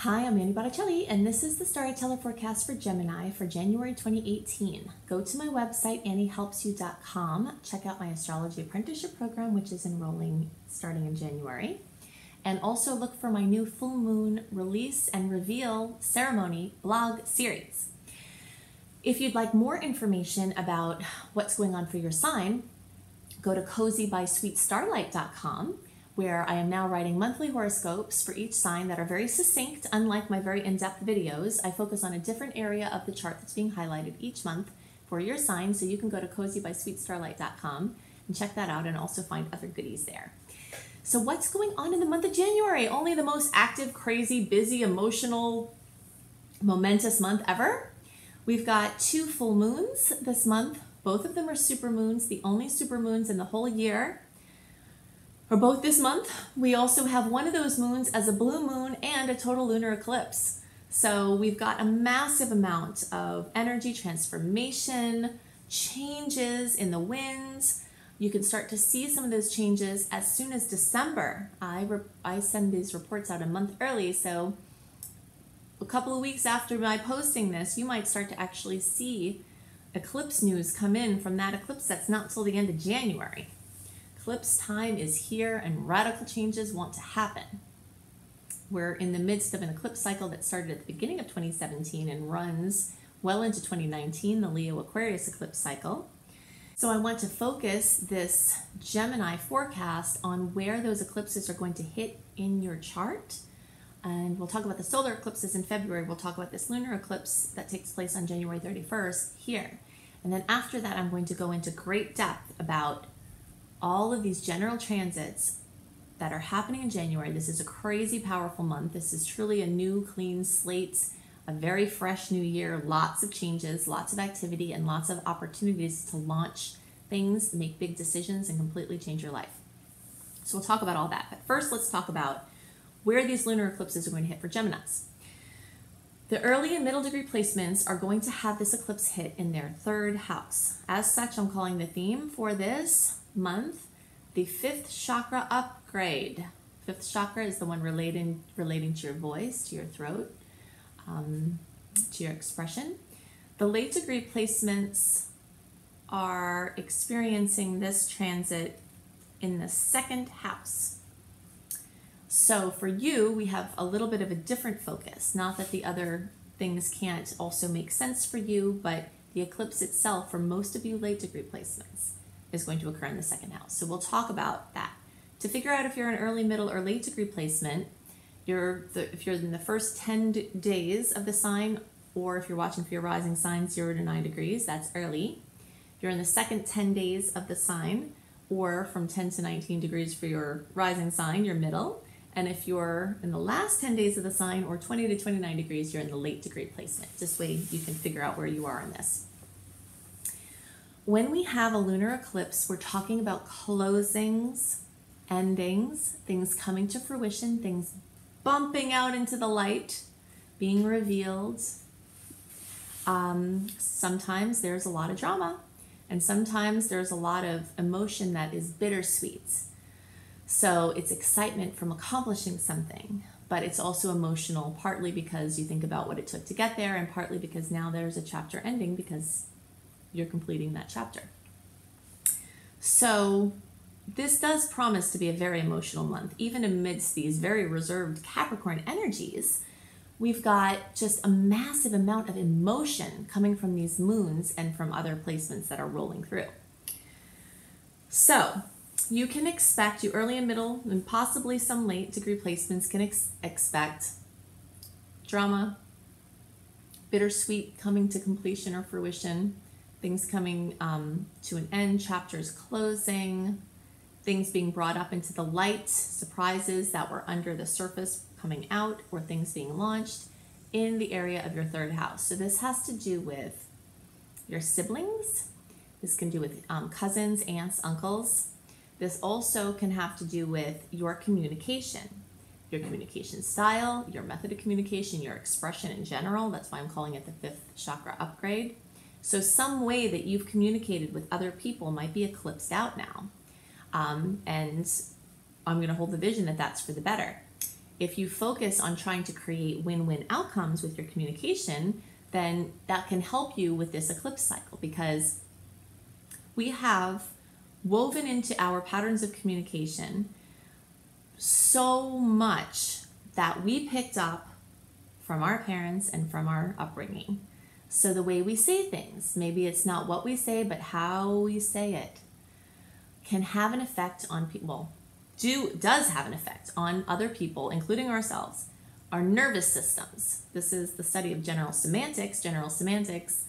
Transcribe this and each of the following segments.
Hi, I'm Annie Botticelli, and this is the Storyteller Forecast for Gemini for January 2018. Go to my website, anniehelpsyou.com. Check out my Astrology Apprenticeship Program, which is enrolling starting in January. And also look for my new full moon release and reveal ceremony blog series. If you'd like more information about what's going on for your sign, go to cozybysweetstarlight.com, where I am now writing monthly horoscopes for each sign that are very succinct. Unlike my very in-depth videos, I focus on a different area of the chart that's being highlighted each month for your sign, so you can go to cozybysweetstarlight.com and check that out and also find other goodies there. So what's going on in the month of January? Only the most active, crazy, busy, emotional, momentous month ever. We've got 2 full moons this month. Both of them are super moons, the only super moons in the whole year. Or both this month. We also have one of those moons as a blue moon and a total lunar eclipse. So we've got a massive amount of energy transformation, changes in the winds. You can start to see some of those changes as soon as December. I send these reports out a month early, so a couple of weeks after my posting this, you might start to actually see eclipse news come in from that eclipse that's not till the end of January. Eclipse time is here and radical changes want to happen. We're in the midst of an eclipse cycle that started at the beginning of 2017 and runs well into 2019, the Leo Aquarius eclipse cycle. So I want to focus this Gemini forecast on where those eclipses are going to hit in your chart. And we'll talk about the solar eclipses in February. We'll talk about this lunar eclipse that takes place on January 31st here. And then after that, I'm going to go into great depth about all of these general transits that are happening in January. This is a crazy powerful month. This is truly a new clean slate, a very fresh new year, lots of changes, lots of activity, and lots of opportunities to launch things, make big decisions, and completely change your life. So we'll talk about all that. But first, let's talk about where these lunar eclipses are going to hit for Geminis. The early and middle degree placements are going to have this eclipse hit in their 3rd house. As such, I'm calling the theme for this month the 5th chakra upgrade. 5th chakra is the one relating to your voice, to your throat, to your expression. The late degree placements are experiencing this transit in the 2nd house. So for you, we have a little bit of a different focus. Not that the other things can't also make sense for you, but the eclipse itself, for most of you late degree placements, is going to occur in the 2nd house. So we'll talk about that. To figure out if you're an early, middle, or late degree placement, if you're in the first 10 days of the sign, or if you're watching for your rising sign 0 to 9 degrees, that's early. If you're in the second 10 days of the sign, or from 10 to 19 degrees for your rising sign, you're middle. And if you're in the last 10 days of the sign, or 20 to 29 degrees, you're in the late degree placement. This way you can figure out where you are in this. When we have a lunar eclipse, we're talking about closings, endings, things coming to fruition, things bumping out into the light, being revealed. Sometimes there's a lot of drama, and sometimes there's a lot of emotion that is bittersweet. So it's excitement from accomplishing something, but it's also emotional, partly because you think about what it took to get there, and partly because now there's a chapter ending because you're completing that chapter. So this does promise to be a very emotional month. Even amidst these very reserved Capricorn energies, we've got just a massive amount of emotion coming from these moons and from other placements that are rolling through. So you can expect, you early and middle and possibly some late degree placements can expect drama, bittersweet coming to completion or fruition, things coming to an end, chapters closing, things being brought up into the light, surprises that were under the surface coming out, or things being launched in the area of your 3rd house. So this has to do with your siblings. This can do with cousins, aunts, uncles. This also can have to do with your communication style, your method of communication, your expression in general. That's why I'm calling it the 5th chakra upgrade. So some way that you've communicated with other people might be eclipsed out now. And I'm going to hold the vision that that's for the better. if you focus on trying to create win-win outcomes with your communication, then that can help you with this eclipse cycle, because we have woven into our patterns of communication so much that we picked up from our parents and from our upbringing. So the way we say things, maybe it's not what we say, but how we say it, can have an effect on people. Does have an effect on other people, including ourselves. Our nervous systems. This is the study of general semantics. General semantics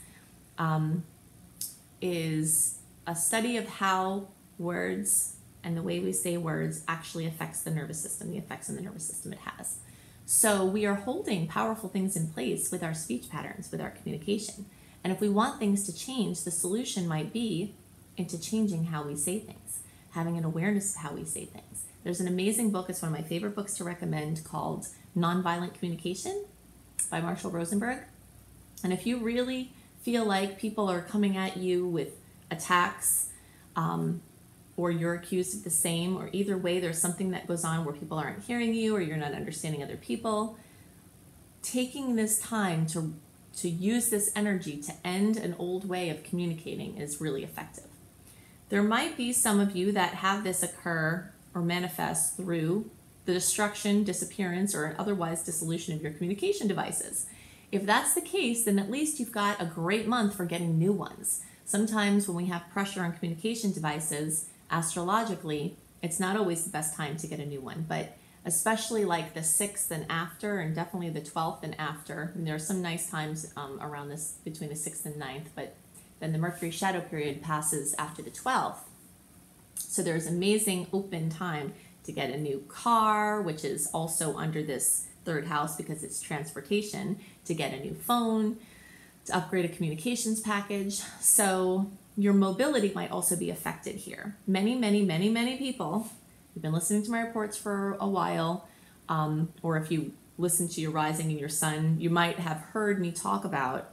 is a study of how words and the way we say words actually affects the nervous system, the effects on the nervous system it has. So we are holding powerful things in place with our speech patterns, with our communication. And if we want things to change, the solution might be into changing how we say things, having an awareness of how we say things. There's an amazing book, it's one of my favorite books to recommend, called Nonviolent Communication by Marshall Rosenberg. And if you really feel like people are coming at you with attacks, or you're accused of the same, or either way there's something that goes on where people aren't hearing you or you're not understanding other people, taking this time to use this energy to end an old way of communicating is really effective. There might be some of you that have this occur or manifest through the destruction, disappearance, or otherwise dissolution of your communication devices. If that's the case, then at least you've got a great month for getting new ones. Sometimes when we have pressure on communication devices, astrologically, it's not always the best time to get a new one, but especially like the 6th and after, and definitely the 12th and after. And there are some nice times around this, between the 6th and 9th, but then the Mercury shadow period passes after the 12th. So there's amazing open time to get a new car, which is also under this 3rd house because it's transportation, to get a new phone, to upgrade a communications package. So your mobility might also be affected here. Many people, you've been listening to my reports for a while, or if you listen to your rising and your sun, you might have heard me talk about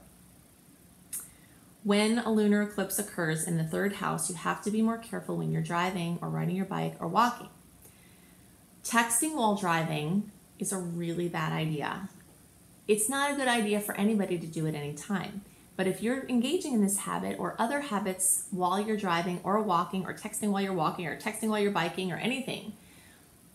when a lunar eclipse occurs in the 3rd house, you have to be more careful when you're driving or riding your bike or walking. Texting while driving is a really bad idea. It's not a good idea for anybody to do at any time. But if you're engaging in this habit or other habits while you're driving or walking, or texting while you're walking, or texting while you're biking, or anything,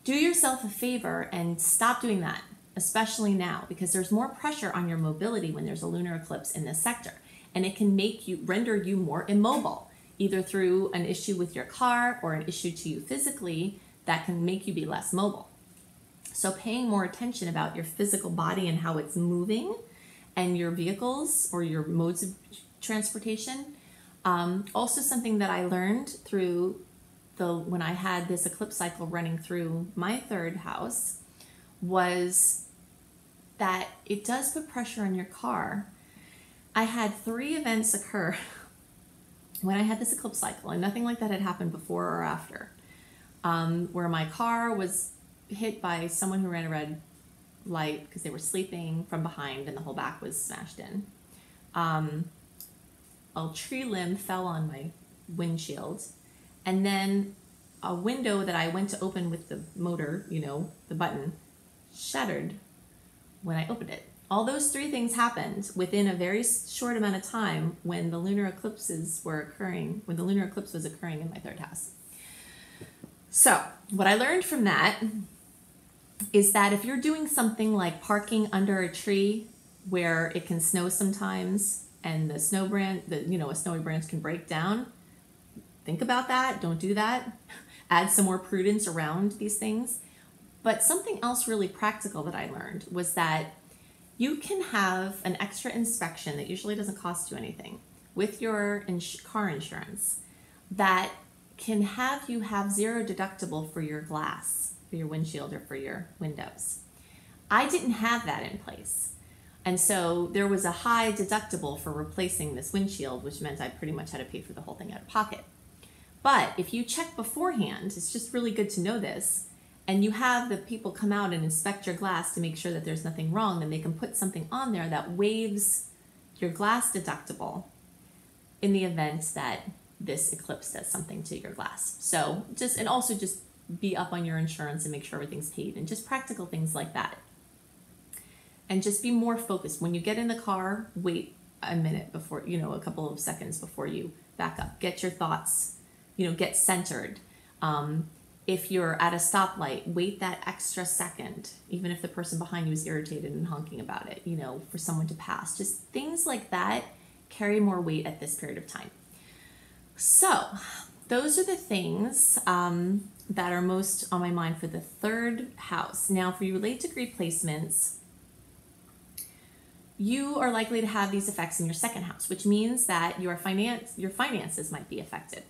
do yourself a favor and stop doing that, especially now, because there's more pressure on your mobility when there's a lunar eclipse in this sector. And it can render you more immobile, either through an issue with your car or an issue to you physically that can make you be less mobile. So paying more attention about your physical body and how it's moving, and your vehicles or your modes of transportation. Also something that I learned through when I had this eclipse cycle running through my 3rd house was that it does put pressure on your car. I had 3 events occur when I had this eclipse cycle, and nothing like that had happened before or after, where my car was hit by someone who ran a red light because they were sleeping from behind and the whole back was smashed in. A tree limb fell on my windshield, and then a window that I went to open with the motor, the button, shattered when I opened it. All those 3 things happened within a very short amount of time when the lunar eclipses were occurring, when the lunar eclipse was occurring in my 3rd house. So what I learned from that is that if you're doing something like parking under a tree where it can snow sometimes and the snow branch, a snowy branch can break down, think about that. Don't do that. Add some more prudence around these things. But something else really practical that I learned was that you can have an extra inspection that usually doesn't cost you anything with your car insurance that can have you have 0 deductible for your glass, for your windshield, or for your windows. I didn't have that in place. And so there was a high deductible for replacing this windshield, which meant I pretty much had to pay for the whole thing out of pocket. But if you check beforehand, it's just really good to know this, and you have the people come out and inspect your glass to make sure that there's nothing wrong, then they can put something on there that waives your glass deductible in the event that this eclipse does something to your glass. So and also just be up on your insurance and make sure everything's paid, and just practical things like that. And just be more focused. When you get in the car, wait a minute before, a couple of seconds before you back up. Get your thoughts, get centered. If you're at a stoplight, wait that extra second, even if the person behind you is irritated and honking about it, for someone to pass. Just things like that carry more weight at this period of time. So those are the things that are most on my mind for the third house. Now, for your late degree placements, you are likely to have these effects in your second house, which means that your finances might be affected.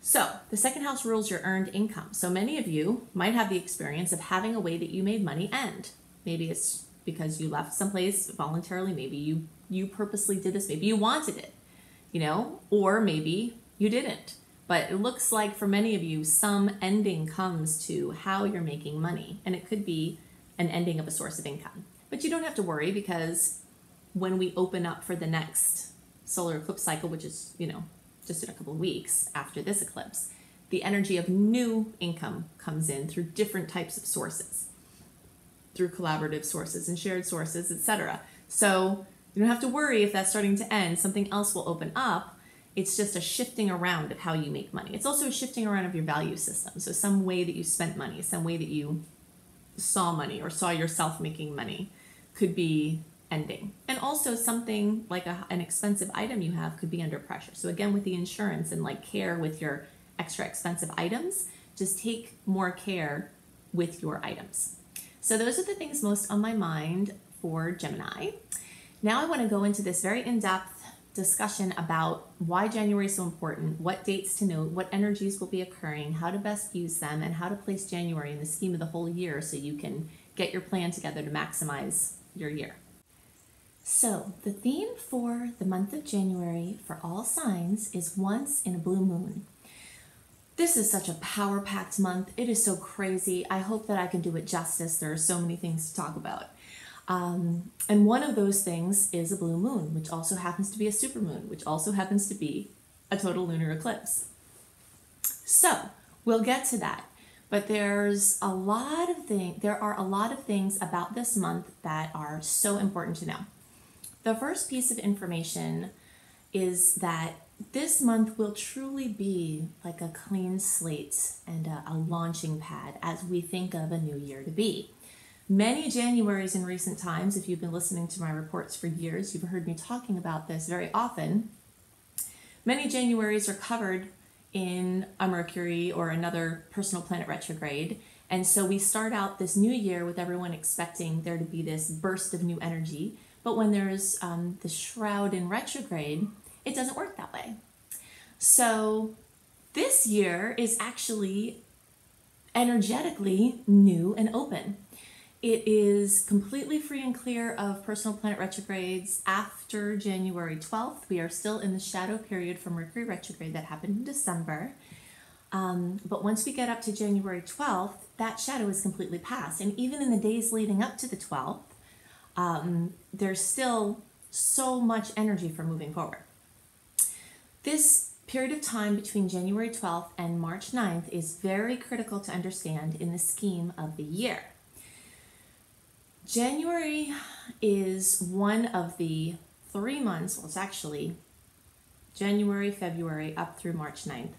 So the second house rules your earned income. So many of you might have the experience of having a way that you made money end. Maybe it's because you left someplace voluntarily. Maybe you purposely did this. Maybe you wanted it, or maybe you didn't. But it looks like for many of you, some ending comes to how you're making money. And it could be an ending of a source of income. But you don't have to worry, because when we open up for the next solar eclipse cycle, which is, just in a couple of weeks after this eclipse, the energy of new income comes in through different types of sources, through collaborative sources and shared sources, etc. So you don't have to worry if that's starting to end. Something else will open up. It's just a shifting around of how you make money. It's also a shifting around of your value system. So some way that you spent money, some way that you saw money or saw yourself making money could be ending. And also something like an expensive item you have could be under pressure. So again, with the insurance and care with your extra expensive items, just take more care with your items. So those are the things most on my mind for Gemini. Now I want to go into this very in-depth discussion about why January is so important, what dates to note, what energies will be occurring, how to best use them, and how to place January in the scheme of the whole year so you can get your plan together to maximize your year. So the theme for the month of January for all signs is once in a blue moon. This is such a power-packed month. It is so crazy. I hope that I can do it justice. There are so many things to talk about. And one of those things is a blue moon, which also happens to be a supermoon, which also happens to be a total lunar eclipse. So we'll get to that. But there are a lot of things about this month that are so important to know. The first piece of information is that this month will truly be like a clean slate and a launching pad as we think of a new year to be. Many Januaries in recent times, if you've been listening to my reports for years, you've heard me talking about this very often. Many Januaries are covered in a Mercury or another personal planet retrograde. And so we start out this new year with everyone expecting there to be this burst of new energy. But when there's the shroud in retrograde, it doesn't work that way. So this year is actually energetically new and open. It is completely free and clear of personal planet retrogrades after January 12th. We are still in the shadow period for Mercury retrograde that happened in December. But once we get up to January 12th, that shadow is completely past. And even in the days leading up to the 12th, there's still so much energy for moving forward. This period of time between January 12th and March 9th is very critical to understand in the scheme of the year. January is one of the 3 months, well, it's actually January, February, up through March 9th,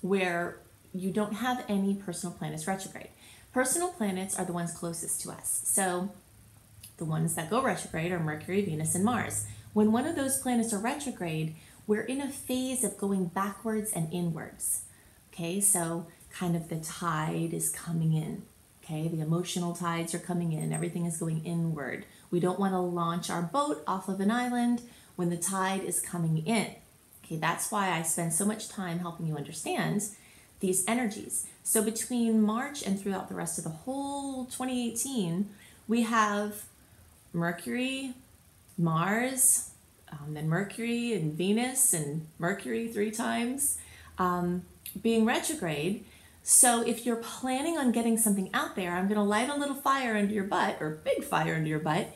where you don't have any personal planets retrograde. Personal planets are the ones closest to us. So the ones that go retrograde are Mercury, Venus, and Mars. When one of those planets are retrograde, we're in a phase of going backwards and inwards. Okay, so kind of the tide is coming in. Okay, the emotional tides are coming in. Everything is going inward. We don't want to launch our boat off of an island when the tide is coming in. Okay, that's why I spend so much time helping you understand these energies. So between March and throughout the rest of the whole 2018, we have Mercury, Mars, then Mercury and Venus and Mercury 3 times being retrograde. So if you're planning on getting something out there, I'm going to light a little fire under your butt, or big fire under your butt.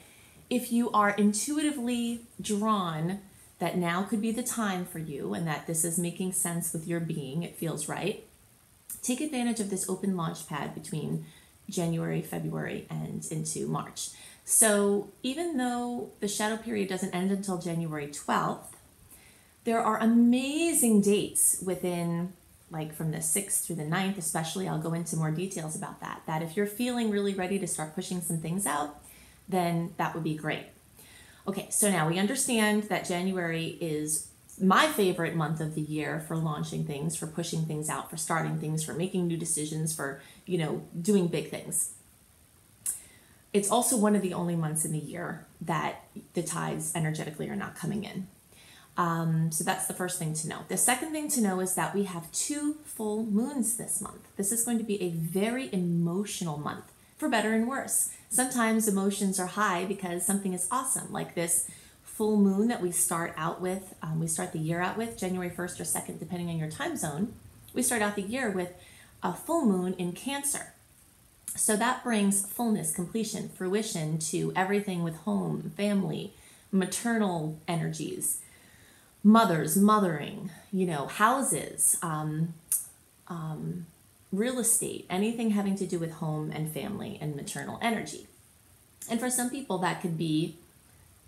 If you are intuitively drawn that now could be the time for you and that this is making sense with your being, it feels right, take advantage of this open launch pad between January, February, and into March. So even though the shadow period doesn't end until January 12th, there are amazing dates within, like from the 6th through the 9th especially. I'll go into more details about that. That if you're feeling really ready to start pushing some things out, then that would be great. Okay, so now we understand that January is my favorite month of the year for launching things, for pushing things out, for starting things, for making new decisions, for, doing big things. It's also one of the only months in the year that the tides energetically are not coming in. So that's the first thing to know. The second thing to know is that we have 2 full moons this month. This is going to be a very emotional month, for better and worse. Sometimes emotions are high because something is awesome, like this full moon that we start out with. We start the year out with January 1st or 2nd, depending on your time zone. We start out the year with a full moon in Cancer. So that brings fullness, completion, fruition to everything with home, family, maternal energies, mothers, mothering, houses, real estate, anything having to do with home and family and maternal energy. And for some people, that could be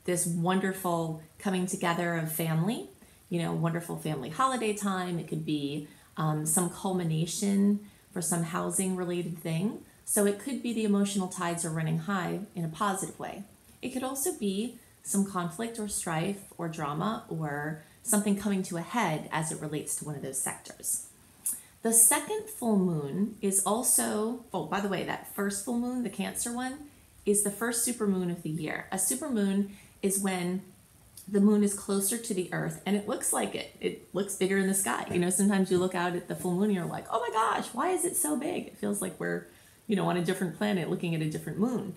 this wonderful coming together of family, wonderful family holiday time. It could be some culmination for some housing related thing. So it could be the emotional tides are running high in a positive way. It could also be some conflict or strife or drama or something coming to a head as it relates to one of those sectors. The second full moon is also, oh, by the way, that first full moon, the Cancer one, is the first supermoon of the year. A supermoon is when the moon is closer to the earth and it looks like it looks bigger in the sky. Sometimes you look out at the full moon and you're like, oh my gosh, why is it so big? It feels like we're, on a different planet looking at a different moon.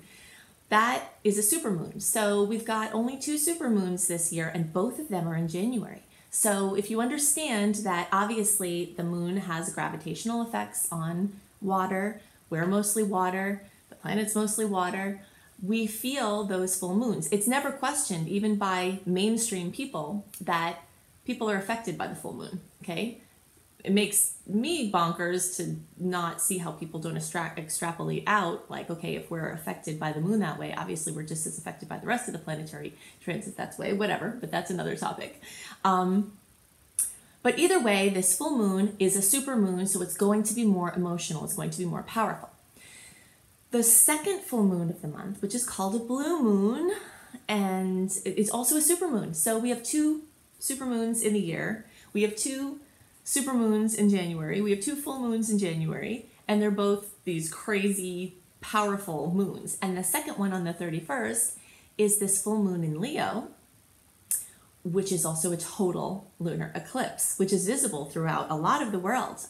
That is a supermoon. So we've got only 2 supermoons this year and both of them are in January. So if you understand that obviously the moon has gravitational effects on water, we're mostly water, the planet's mostly water, we feel those full moons. It's never questioned, even by mainstream people, that people are affected by the full moon, okay? It makes me bonkers to not see how people don't extrapolate out, like, okay, if we're affected by the moon that way, obviously we're just as affected by the rest of the planetary transit that way, whatever, but that's another topic. But either way, this full moon is a super moon, so it's going to be more emotional, it's going to be more powerful. The second full moon of the month, which is called a blue moon, and it's also a super moon. So we have 2 super moons in the year. We have 2 super moons in January. We have 2 full moons in January, and they're both these crazy, powerful moons. And the second one on the 31st is this full moon in Leo, which is also a total lunar eclipse, which is visible throughout a lot of the world.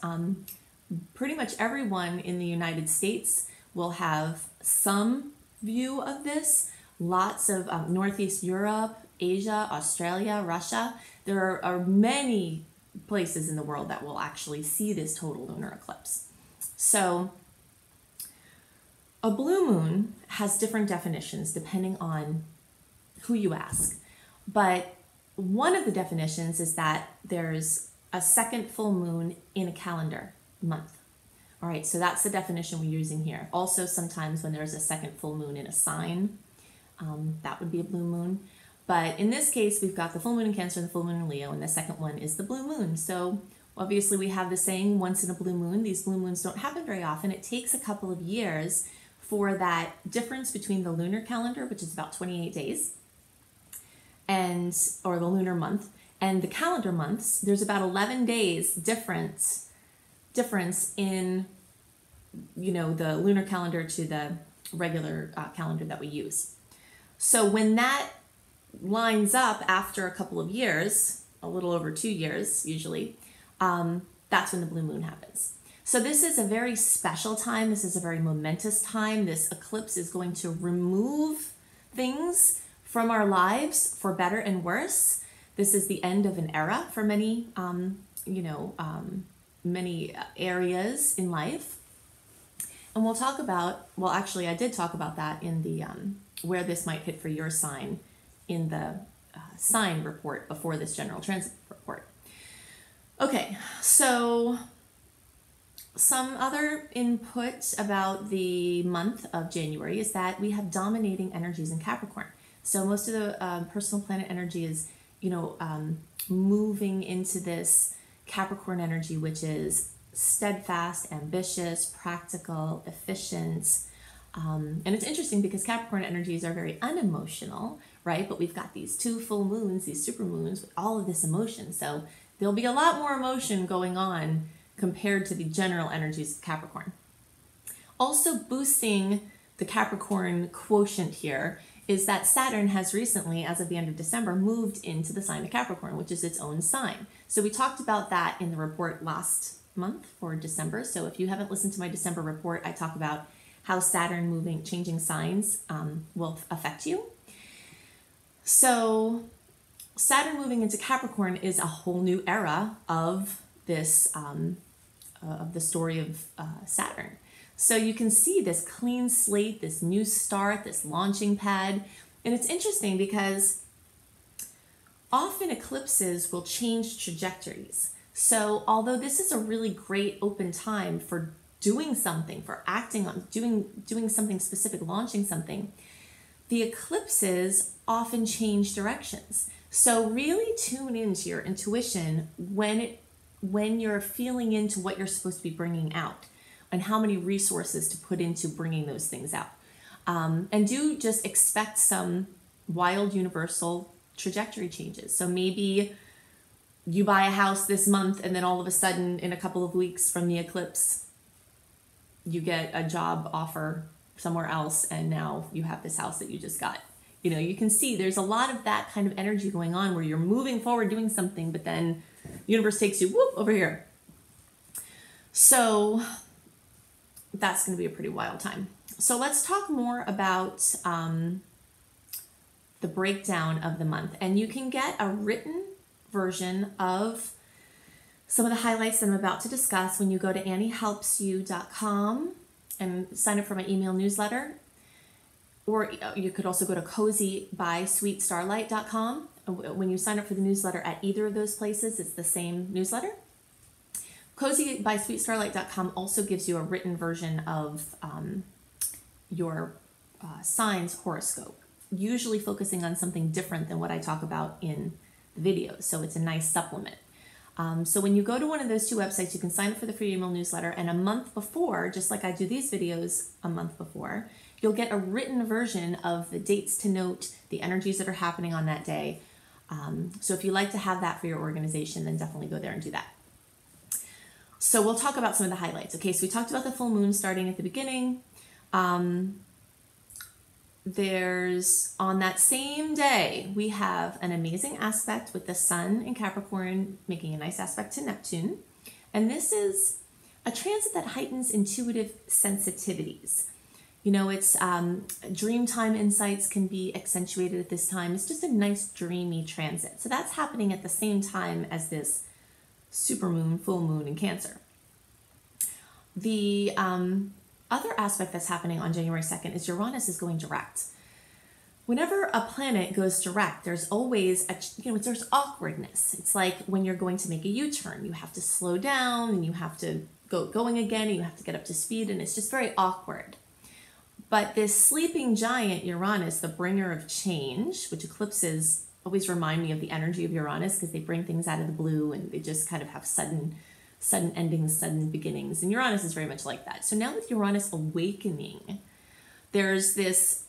Pretty much everyone in the United States will have some view of this. Lots of Northeast Europe, Asia, Australia, Russia. There are many places in the world that will actually see this total lunar eclipse. So a blue moon has different definitions depending on who you ask. But one of the definitions is that there's a second full moon in a calendar month. All right, so that's the definition we're using here. Also, sometimes when there's a second full moon in a sign, that would be a blue moon. But in this case, we've got the full moon in Cancer and the full moon in Leo, and the second one is the blue moon. So obviously we have the saying, once in a blue moon. These blue moons don't happen very often. It takes a couple of years for that difference between the lunar calendar, which is about 28 days, or the lunar month, and the calendar months. There's about 11 days difference in, the lunar calendar to the regular calendar that we use. So when that lines up after a couple of years, a little over 2 years usually, that's when the blue moon happens. So this is a very special time. This is a very momentous time. This eclipse is going to remove things from our lives for better and worse. This is the end of an era for many, many areas in life. And we'll talk about, well, actually I did talk about that in the, where this might hit for your sign in the sign report before this general transit report. Okay, so Some other input about the month of January is that we have dominating energies in Capricorn. So most of the personal planet energy is, moving into this Capricorn energy, which is steadfast, ambitious, practical, efficient. And it's interesting because Capricorn energies are very unemotional, right? But we've got these 2 full moons, these super moons with all of this emotion. So there'll be a lot more emotion going on compared to the general energies of Capricorn. Also boosting the Capricorn quotient here is that Saturn has recently, as of the end of December, moved into the sign of Capricorn, which is its own sign. So we talked about that in the report last month for December. So if you haven't listened to my December report, I talk about how Saturn changing signs will affect you. So Saturn moving into Capricorn is a whole new era of this, of the story of Saturn. So you can see this clean slate, this new start, this launching pad. And it's interesting because often eclipses will change trajectories. So although this is a really great open time for doing something, for acting on, doing something specific, launching something, the eclipses often change directions. So really tune into your intuition when you're feeling into what you're supposed to be bringing out and how many resources to put into bringing those things out. And do just expect some wild universal trajectory changes. So maybe you buy a house this month and then all of a sudden in a couple of weeks from the eclipse, you get a job offer somewhere else and now you have this house that you just got. You can see there's a lot of that kind of energy going on where you're moving forward doing something, but then the universe takes you whoop over here. So that's going to be a pretty wild time. So let's talk more about the breakdown of the month. And you can get a written version of some of the highlights that I'm about to discuss when you go to anniehelpsyou.com and sign up for my email newsletter. Or you could also go to cozybysweetstarlight.com. When you sign up for the newsletter at either of those places, it's the same newsletter. Cozybysweetstarlight.com also gives you a written version of your signs horoscope, usually focusing on something different than what I talk about in the videos. So it's a nice supplement. So when you go to one of those 2 websites, you can sign up for the free email newsletter, and a month before, just like I do these videos a month before, you'll get a written version of the dates to note, the energies that are happening on that day. So if you like to have that for your organization, then definitely go there and do that. So we'll talk about some of the highlights. Okay, so we talked about the full moon starting at the beginning. There's, on that same day, we have an amazing aspect with the sun in Capricorn making a nice aspect to Neptune. And this is a transit that heightens intuitive sensitivities. It's dreamtime insights can be accentuated at this time. It's just a nice dreamy transit. So that's happening at the same time as this supermoon, full moon in Cancer. The other aspect that's happening on January 2nd is Uranus is going direct. Whenever a planet goes direct, there's always there's awkwardness. It's like when you're going to make a U-turn, you have to slow down and you have to going again and you have to get up to speed, and it's just very awkward. But this sleeping giant Uranus, the bringer of change, which eclipses always remind me of the energy of Uranus because they bring things out of the blue and they just kind of have sudden endings, sudden beginnings. And Uranus is very much like that. So now with Uranus awakening, there's this,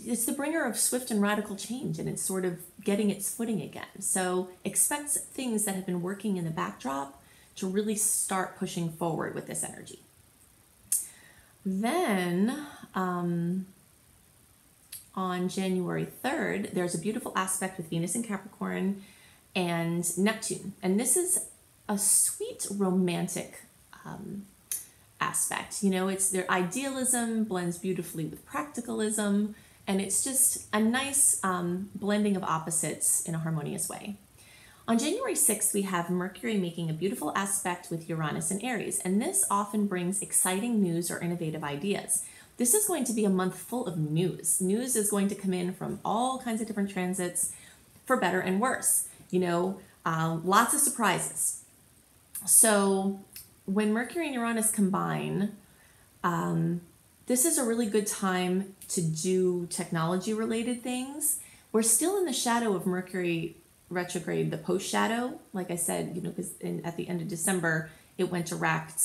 it's the bringer of swift and radical change, and it's sort of getting its footing again. So expect things that have been working in the backdrop to really start pushing forward with this energy. Then on January 3rd, there's a beautiful aspect with Venus in Capricorn and Neptune. And this is a sweet romantic aspect. It's their idealism blends beautifully with practicalism, and it's just a nice blending of opposites in a harmonious way. On January 6th, we have Mercury making a beautiful aspect with Uranus in Aries, and this often brings exciting news or innovative ideas. This is going to be a month full of news. News is going to come in from all kinds of different transits, for better and worse. Lots of surprises. So when Mercury and Uranus combine, this is a really good time to do technology related things. We're still in the shadow of Mercury retrograde, the post shadow, like I said, because at the end of December, it went direct.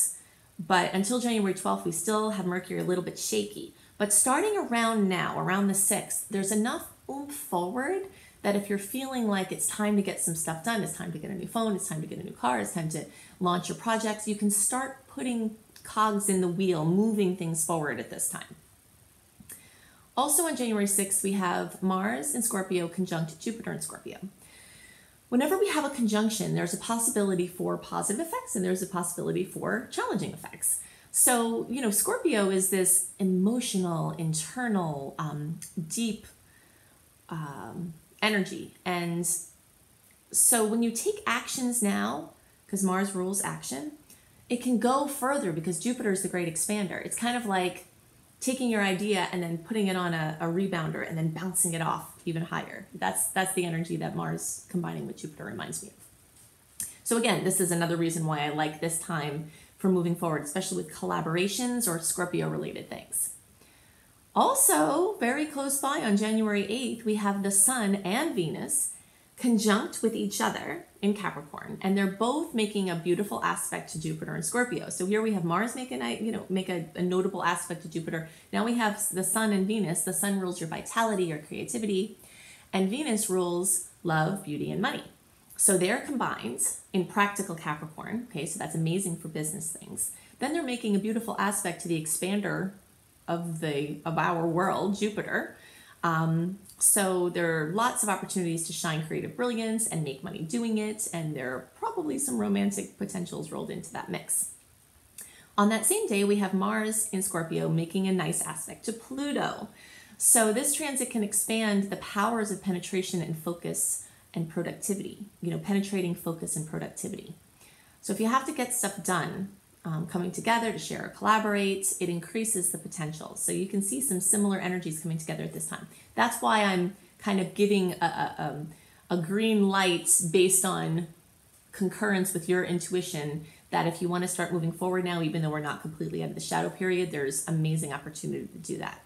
But until January 12th, we still have Mercury a little bit shaky. But starting around now, around the 6th, there's enough oomph forward that if you're feeling like it's time to get some stuff done, it's time to get a new phone, it's time to get a new car, it's time to launch your projects, you can start putting cogs in the wheel, moving things forward at this time. Also on January 6th, we have Mars in Scorpio conjunct Jupiter in Scorpio. Whenever we have a conjunction, there's a possibility for positive effects and there's a possibility for challenging effects. So, Scorpio is this emotional, internal, deep energy. And so when you take actions now, because Mars rules action, it can go further because Jupiter is the great expander. It's kind of like taking your idea and then putting it on a rebounder and then bouncing it off even higher. That's the energy that Mars combining with Jupiter reminds me of. So again, this is another reason why I like this time for moving forward, especially with collaborations or Scorpio related things. Also, very close by on January 8th, we have the Sun and Venus conjunct with each other in Capricorn, and they're both making a beautiful aspect to Jupiter and Scorpio. So here we have Mars make a notable aspect to Jupiter. Now we have the Sun and Venus. The Sun rules your vitality, your creativity, and Venus rules love, beauty, and money. So they're combined in practical Capricorn. Okay, so that's amazing for business things. Then they're making a beautiful aspect to the expander of our world, Jupiter. So there are lots of opportunities to shine creative brilliance and make money doing it, and there are probably some romantic potentials rolled into that mix. On that same day, we have Mars in Scorpio making a nice aspect to Pluto. So this transit can expand the powers of penetration and focus and productivity, penetrating focus and productivity. So if you have to get stuff done, coming together to share or collaborate, it increases the potential. So you can see some similar energies coming together at this time. That's why I'm kind of giving a green light based on concurrence with your intuition that if you want to start moving forward now, even though we're not completely out of the shadow period, there's amazing opportunity to do that.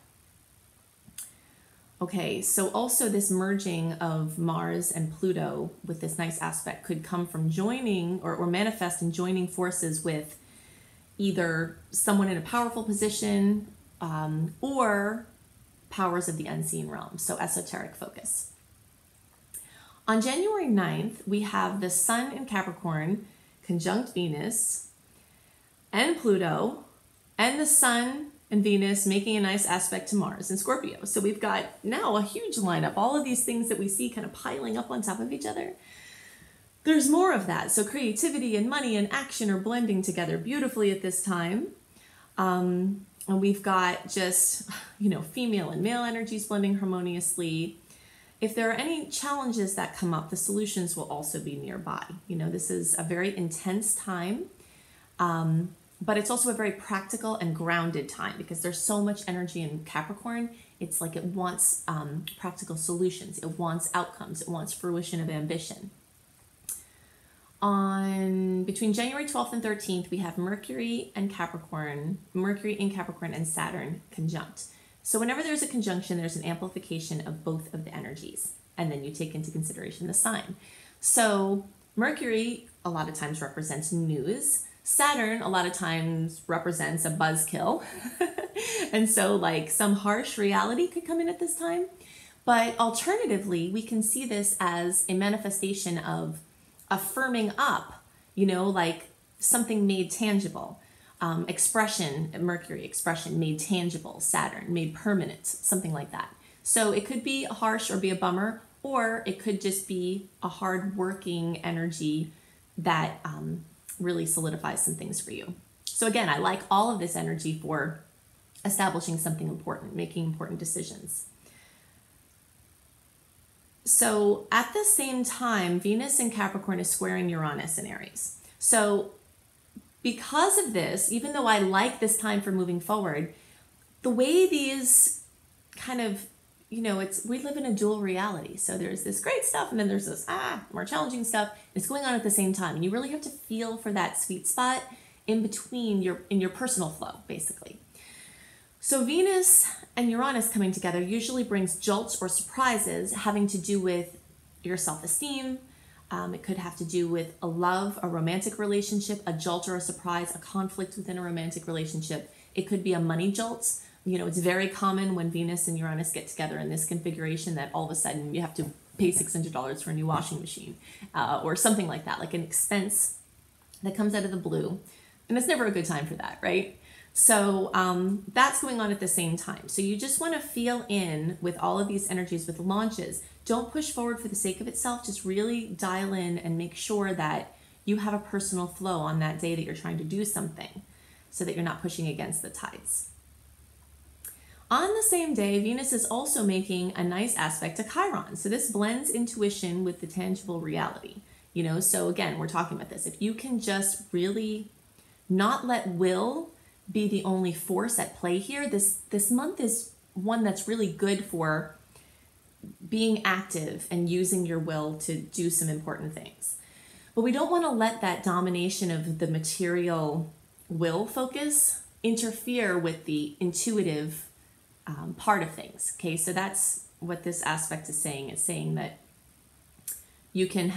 Okay, so also this merging of Mars and Pluto with this nice aspect could come from joining or manifest in joining forces with either someone in a powerful position or powers of the unseen realm, so esoteric focus. On January 9th, we have the Sun in Capricorn conjunct Venus and Pluto, and the Sun and Venus making a nice aspect to Mars in Scorpio. So we've got now a huge lineup, all of these things that we see kind of piling up on top of each other. There's more of that. So creativity and money and action are blending together beautifully at this time. And we've got just, female and male energies blending harmoniously. If there are any challenges that come up, the solutions will also be nearby. This is a very intense time, but it's also a very practical and grounded time because there's so much energy in Capricorn. It's like it wants practical solutions. It wants outcomes. It wants fruition of ambition. Between January 12th and 13th, we have Mercury in Capricorn and Saturn conjunct. So whenever there's a conjunction, there's an amplification of both of the energies, and then you take into consideration the sign. So Mercury a lot of times represents news. Saturn a lot of times represents a buzzkill. And so like some harsh reality could come in at this time. But alternatively, we can see this as a manifestation of affirming up, like something made tangible. Mercury expression made tangible, Saturn made permanent, something like that. So it could be harsh or be a bummer, or it could just be a hard-working energy that really solidifies some things for you. So again, I like all of this energy for establishing something important, making important decisions. So at the same time, Venus in Capricorn is squaring Uranus in Aries. So because of this, even though I like this time for moving forward, the way these kind of, we live in a dual reality. So there's this great stuff and then there's this more challenging stuff. It's going on at the same time. And you really have to feel for that sweet spot in between in your personal flow, basically. So Venus and Uranus coming together usually brings jolts or surprises having to do with your self-esteem. It could have to do with a love, a romantic relationship, a jolt or a surprise, a conflict within a romantic relationship. It could be a money jolt. You know, it's very common when Venus and Uranus get together in this configuration that all of a sudden you have to pay $600 for a new washing machine or something like that, like an expense that comes out of the blue. And it's never a good time for that, right? So that's going on at the same time. So you just want to feel in with all of these energies with launches. Don't push forward for the sake of itself. Just really dial in and make sure that you have a personal flow on that day that you're trying to do something so that you're not pushing against the tides. On the same day, Venus is also making a nice aspect to Chiron. So this blends intuition with the tangible reality. You know, so again, we're talking about this. If you can just really not let will be the only force at play here, this month is one that's really good for being active and using your will to do some important things. But we don't want to let that domination of the material will focus interfere with the intuitive part of things. Okay, so that's what this aspect is saying. It's saying that you can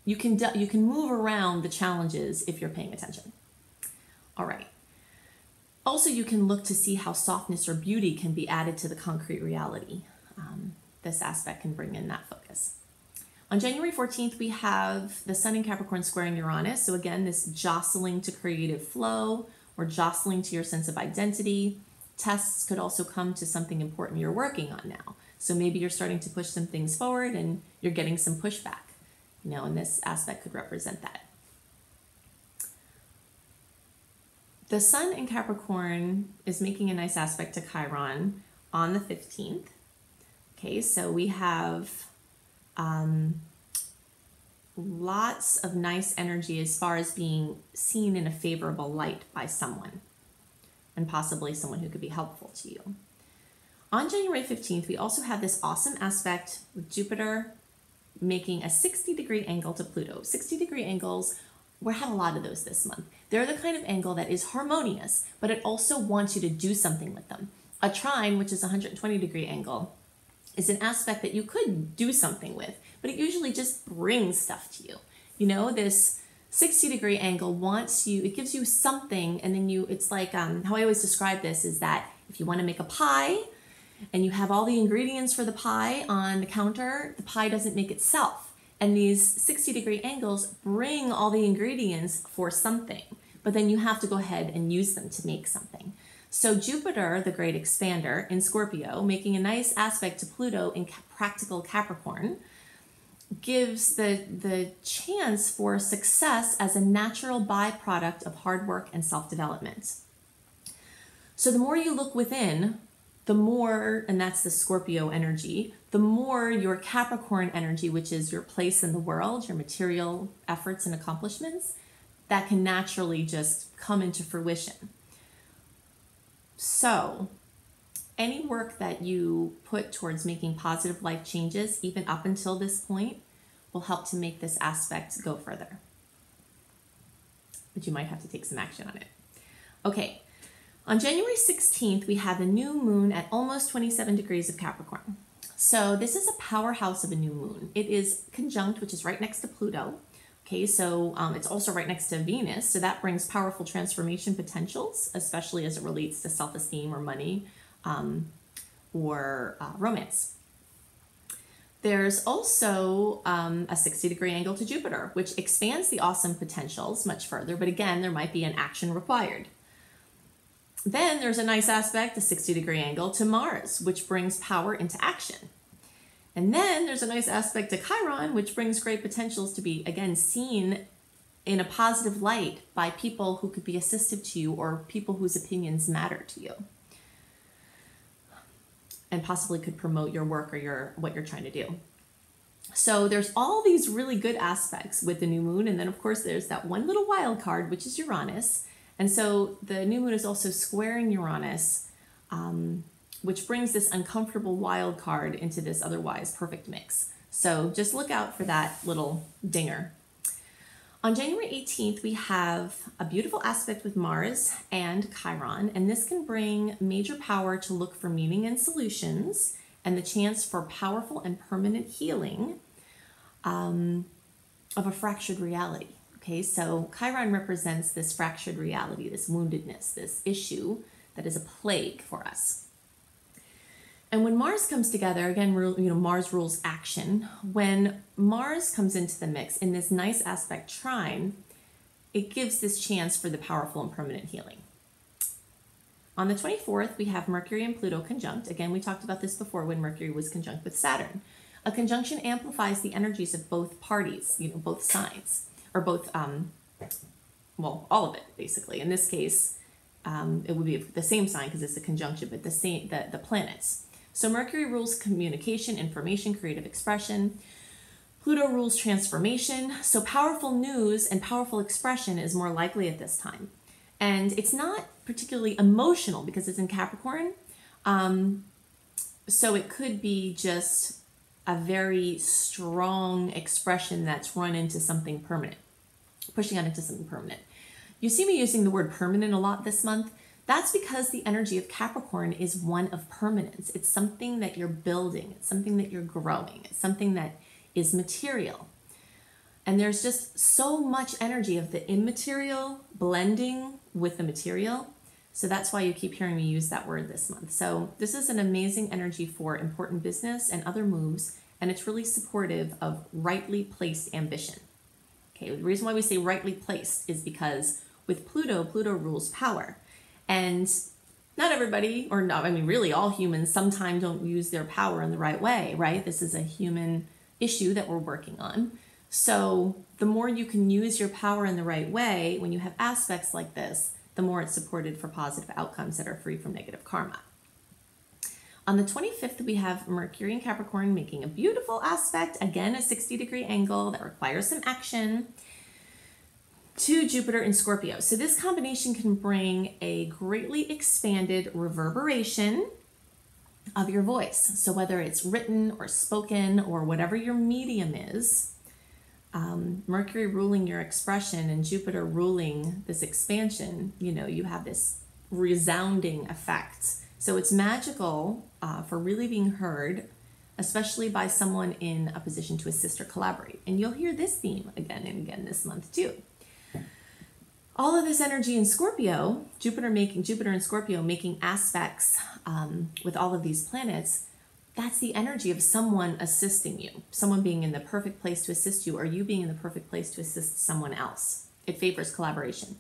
move around the challenges if you're paying attention. All right. Also, you can look to see how softness or beauty can be added to the concrete reality. This aspect can bring in that focus. On January 14th, we have the Sun in Capricorn squaring Uranus. So again, this jostling to creative flow or jostling to your sense of identity. Tests could also come to something important you're working on now. So maybe you're starting to push some things forward and you're getting some pushback, you know, and this aspect could represent that. The Sun in Capricorn is making a nice aspect to Chiron on the 15th. Okay, so we have lots of nice energy as far as being seen in a favorable light by someone, and possibly someone who could be helpful to you. On January 15th, we also have this awesome aspect with Jupiter making a 60-degree angle to Pluto. 60-degree angles, we have a lot of those this month. They're the kind of angle that is harmonious, but it also wants you to do something with them. A trine, which is a 120-degree angle, is an aspect that you could do something with, but it usually just brings stuff to you. You know, this 60-degree angle wants you, it gives you something, and then it's like, how I always describe this is that if you want to make a pie and you have all the ingredients for the pie on the counter, the pie doesn't make itself. And these 60-degree angles bring all the ingredients for something, but then you have to go ahead and use them to make something. So Jupiter, the great expander in Scorpio, making a nice aspect to Pluto in practical Capricorn, gives the chance for success as a natural byproduct of hard work and self-development. So the more you look within, the more, and that's the Scorpio energy, the more your Capricorn energy, which is your place in the world, your material efforts and accomplishments, that can naturally just come into fruition. So any work that you put towards making positive life changes, even up until this point, will help to make this aspect go further. But you might have to take some action on it. Okay, on January 16th, we have a new moon at almost 27 degrees of Capricorn. So this is a powerhouse of a new moon. It is conjunct, which is right next to Pluto. Okay, so it's also right next to Venus, so that brings powerful transformation potentials, especially as it relates to self-esteem or money or romance. There's also a 60-degree angle to Jupiter, which expands the awesome potentials much further, but again, there might be an action required. Then there's a nice aspect, a 60-degree angle to Mars, which brings power into action. And then there's a nice aspect to Chiron, which brings great potentials to be, again, seen in a positive light by people who could be assistive to you or people whose opinions matter to you. And possibly could promote your work or what you're trying to do. So there's all these really good aspects with the new moon. And then, of course, there's that one little wild card, which is Uranus. And so the new moon is also squaring Uranus, which brings this uncomfortable wild card into this otherwise perfect mix. So just look out for that little dinger. On January 18th, we have a beautiful aspect with Mars and Chiron, and this can bring major power to look for meaning and solutions and the chance for powerful and permanent healing of a fractured reality. Okay, so Chiron represents this fractured reality, this woundedness, this issue that is a plague for us. And when Mars comes together, again, Mars rules action. When Mars comes into the mix in this nice aspect trine, it gives this chance for the powerful and permanent healing. On the 24th, we have Mercury and Pluto conjunct. Again, we talked about this before when Mercury was conjunct with Saturn. A conjunction amplifies the energies of both parties, both signs, or both, all of it, basically. In this case, it would be the same sign because it's a conjunction, but the planets. So Mercury rules communication, information, creative expression. Pluto rules transformation. So powerful news and powerful expression is more likely at this time. And it's not particularly emotional because it's in Capricorn. So it could be just a very strong expression that's run into something permanent, pushing out into something permanent. You see me using the word permanent a lot this month. That's because the energy of Capricorn is one of permanence. It's something that you're building. It's something that you're growing. It's something that is material. And there's just so much energy of the immaterial blending with the material. So that's why you keep hearing me use that word this month. So this is an amazing energy for important business and other moves. And it's really supportive of rightly placed ambition. Okay, the reason why we say rightly placed is because with Pluto, Pluto rules power. And not everybody, or no, I mean, really all humans sometimes don't use their power in the right way, right? This is a human issue that we're working on. So the more you can use your power in the right way, when you have aspects like this, the more it's supported for positive outcomes that are free from negative karma. On the 25th, we have Mercury and Capricorn making a beautiful aspect, again, a 60-degree angle that requires some action, to Jupiter in Scorpio. So this combination can bring a greatly expanded reverberation of your voice. So whether it's written or spoken or whatever your medium is, Mercury ruling your expression and Jupiter ruling this expansion, you have this resounding effect. So it's magical for really being heard, especially by someone in a position to assist or collaborate. And you'll hear this theme again and again this month too. All of this energy in Scorpio, Jupiter and Scorpio making aspects with all of these planets, that's the energy of someone assisting you, someone being in the perfect place to assist you, or you being in the perfect place to assist someone else. It favors collaboration.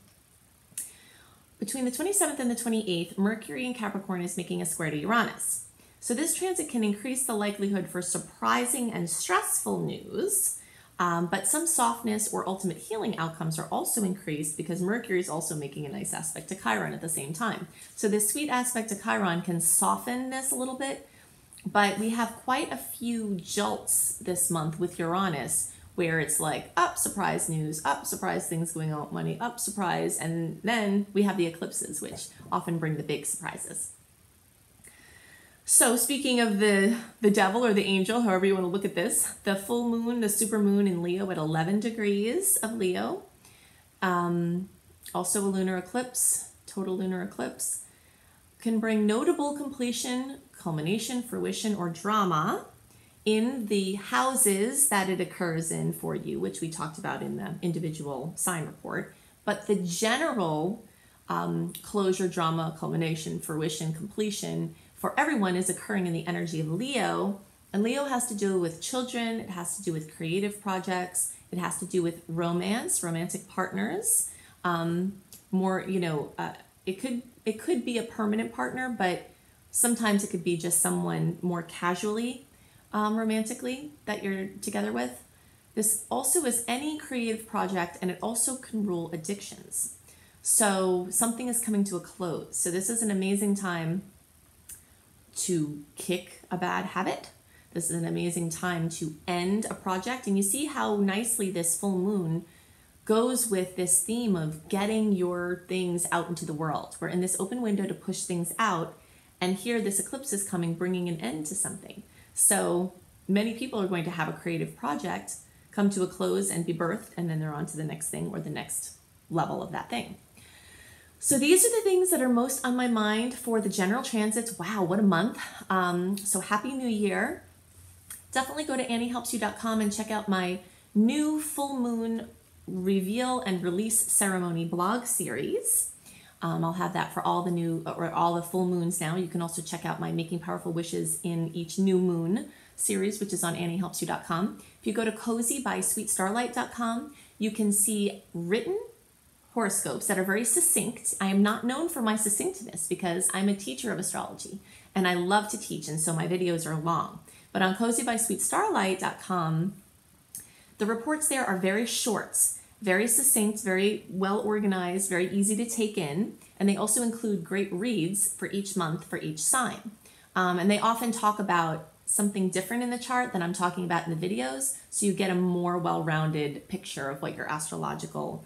Between the 27th and the 28th, Mercury in Capricorn is making a square to Uranus. So this transit can increase the likelihood for surprising and stressful news, but some softness or ultimate healing outcomes are also increased because Mercury is also making a nice aspect to Chiron at the same time. So this sweet aspect to Chiron can soften this a little bit, but we have quite a few jolts this month with Uranus where it's like, up, surprise news, up, surprise things going on, money, up, surprise, and then we have the eclipses, which often bring the big surprises. So speaking of the devil or the angel, however you want to look at this, the full moon, the super moon in Leo at 11 degrees of Leo. Also a lunar eclipse, total lunar eclipse, can bring notable completion, culmination, fruition, or drama in the houses that it occurs in for you, which we talked about in the individual sign report. But the general closure, drama, culmination, fruition, completion for everyone is occurring in the energy of Leo. And Leo has to do with children. It has to do with creative projects. It has to do with romance, romantic partners. It could be a permanent partner, but sometimes it could be just someone more casually, romantically that you're together with. This also is any creative project, and it also can rule addictions. So something is coming to a close. So this is an amazing time to kick a bad habit. This is an amazing time to end a project. And you see how nicely this full moon goes with this theme of getting your things out into the world. We're in this open window to push things out. And here this eclipse is coming, bringing an end to something. So many people are going to have a creative project come to a close and be birthed, and then they're on to the next thing or the next level of that thing. So these are the things that are most on my mind for the general transits. Wow, what a month. So happy new year. Definitely go to anniehelpsyou.com and check out my new full moon reveal and release ceremony blog series. I'll have that for all the full moons now. You can also check out my Making Powerful Wishes in each new moon series, which is on anniehelpsyou.com. If you go to cozybysweetstarlight.com, you can see written horoscopes that are very succinct. I am not known for my succinctness because I'm a teacher of astrology and I love to teach, and so my videos are long. But on cozybysweetstarlight.com, the reports there are very short, very succinct, very well organized, very easy to take in, and they also include great reads for each month for each sign. And they often talk about something different in the chart than I'm talking about in the videos, so you get a more well-rounded picture of what your astrological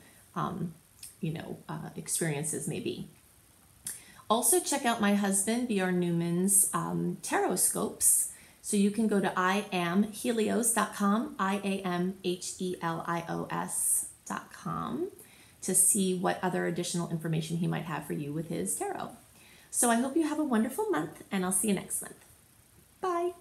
experiences may be. Also check out my husband Bjorn Newman's Taroscopes. So you can go to iamhelios.com, iamhelios.com, to see what other additional information he might have for you with his tarot. So I hope you have a wonderful month, and I'll see you next month. Bye.